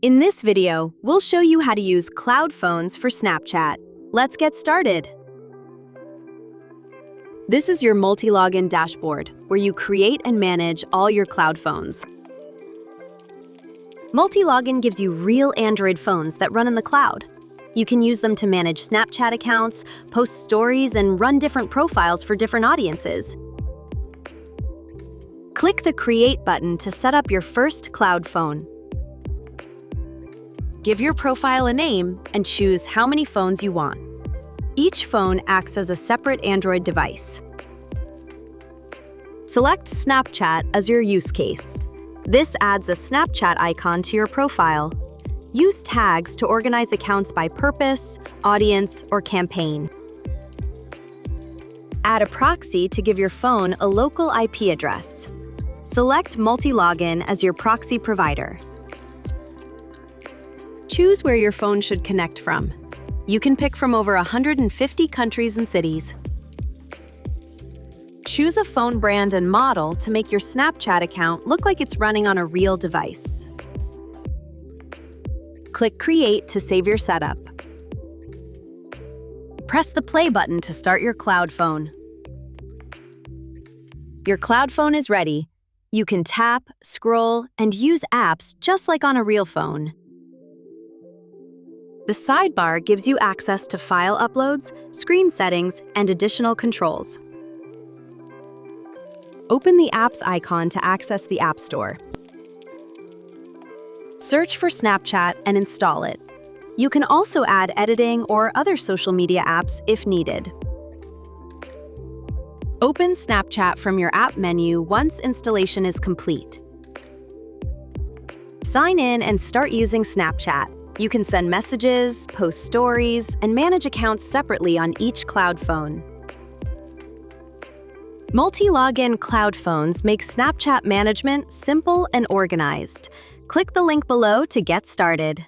In this video, we'll show you how to use cloud phones for Snapchat. Let's get started. This is your Multilogin dashboard, where you create and manage all your cloud phones. Multilogin gives you real Android phones that run in the cloud. You can use them to manage Snapchat accounts, post stories, and run different profiles for different audiences. Click the Create button to set up your first cloud phone. Give your profile a name and choose how many phones you want. Each phone acts as a separate Android device. Select Snapchat as your use case. This adds a Snapchat icon to your profile. Use tags to organize accounts by purpose, audience, or campaign. Add a proxy to give your phone a local IP address. Select Multilogin as your proxy provider. Choose where your phone should connect from. You can pick from over 150 countries and cities. Choose a phone brand and model to make your Snapchat account look like it's running on a real device. Click Create to save your setup. Press the play button to start your cloud phone. Your cloud phone is ready. You can tap, scroll, and use apps just like on a real phone. The sidebar gives you access to file uploads, screen settings, and additional controls. Open the Apps icon to access the App Store. Search for Snapchat and install it. You can also add editing or other social media apps if needed. Open Snapchat from your app menu once installation is complete. Sign in and start using Snapchat. You can send messages, post stories, and manage accounts separately on each cloud phone. Multilogin cloud phones make Snapchat management simple and organized. Click the link below to get started.